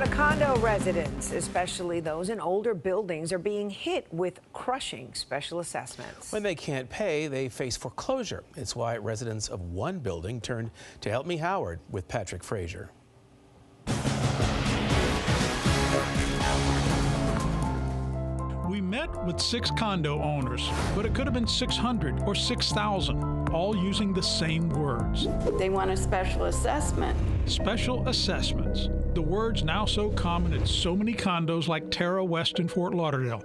Florida condo residents, especially those in older buildings, are being hit with crushing special assessments. When they can't pay, they face foreclosure. It's why residents of one building turned to Help Me Howard with Patrick Fraser. We met with 6 condo owners, but it could have been 600 or 6,000, all using the same words. They want a special assessment. Special assessments. The word's now so common in so many condos like Terra West in Fort Lauderdale,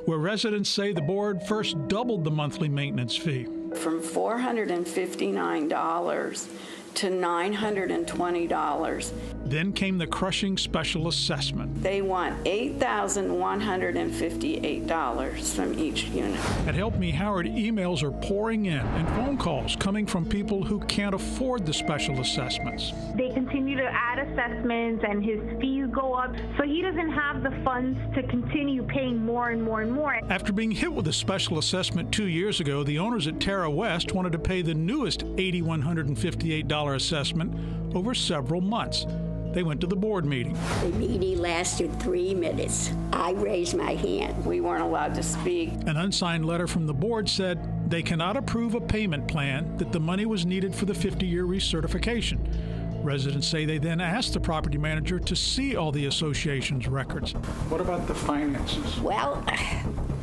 where residents say the board first doubled the monthly maintenance fee. From $459 to $920. Then came the crushing special assessment. They want $8,158 from each unit. At Help Me Howard, emails are pouring in and phone calls coming from people who can't afford the special assessments. They continue to add assessments and his fees go up, so he doesn't have the funds to continue paying more and more and more. After being hit with a special assessment 2 years ago, the owners at Terra West wanted to pay the newest $8,158 assessment over several months. They went to the board meeting. The meeting lasted 3 minutes. I raised my hand. We weren't allowed to speak. An unsigned letter from the board said they cannot approve a payment plan, that the money was needed for the 50-year recertification. Residents say they then asked the property manager to see all the association's records. What about the finances? Well,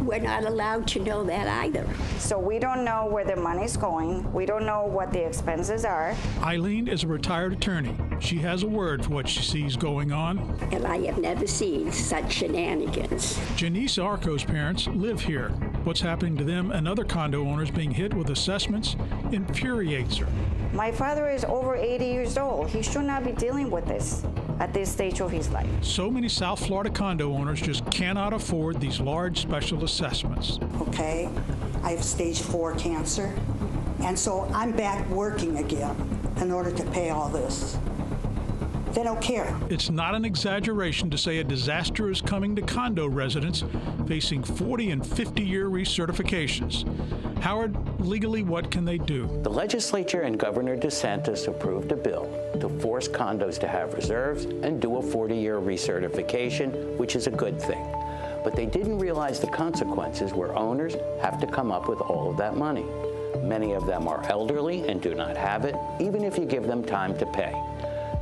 we're not allowed to know that either. So we don't know where the money's going. We don't know what the expenses are. Eileen is a retired attorney. She has a word for what she sees going on. And I have never seen such shenanigans. Janice Arco's parents live here. What's happening to them and other condo owners being hit with assessments infuriates her. My father is over 80 years old. He should not be dealing with this at this stage of his life. So many South Florida condo owners just cannot afford these large special assessments. Okay, I have stage 4 cancer, and so I'm back working again in order to pay all this. They don't care. It's not an exaggeration to say a disaster is coming to condo residents facing 40 and 50-year recertifications. Howard, legally, what can they do? The legislature and Governor DeSantis approved a bill to force condos to have reserves and do a 40-year recertification, which is a good thing. But they didn't realize the consequences where owners have to come up with all of that money. Many of them are elderly and do not have it, even if you give them time to pay.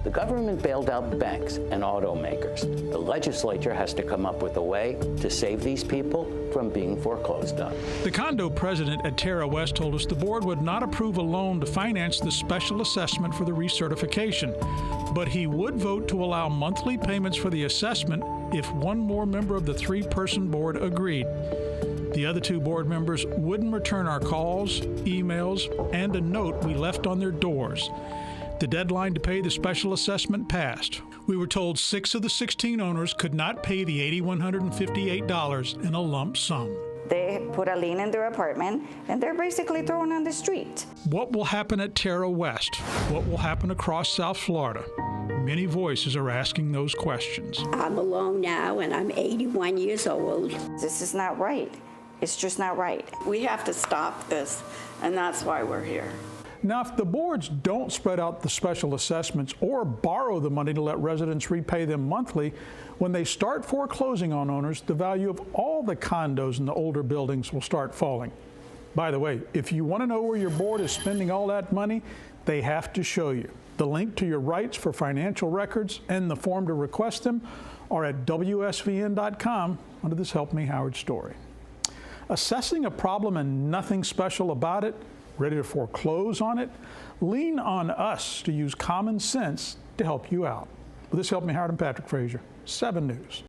The government bailed out banks and automakers. The legislature has to come up with a way to save these people from being foreclosed on. The condo president at Terra West told us the board would not approve a loan to finance the special assessment for the recertification, but he would vote to allow monthly payments for the assessment if one more member of the 3-person board agreed. The other 2 board members wouldn't return our calls, emails, and a note we left on their doors. The deadline to pay the special assessment passed. We were told 6 of the 16 owners could not pay the $8,158 in a lump sum. They put a lien in their apartment, and they're basically thrown on the street. What will happen at Terra West? What will happen across South Florida? Many voices are asking those questions. I'm alone now, and I'm 81 years old. This is not right. It's just not right. We have to stop this, and that's why we're here. Now, if the boards don't spread out the special assessments or borrow the money to let residents repay them monthly, when they start foreclosing on owners, the value of all the condos in the older buildings will start falling. By the way, if you want to know where your board is spending all that money, they have to show you. The link to your rights for financial records and the form to request them are at WSVN.com under this Help Me Howard story. Assessing a problem and nothing special about it, ready to foreclose on it? Lean on us to use common sense to help you out. With this Help Me Howard and Patrick Fraser, 7 News.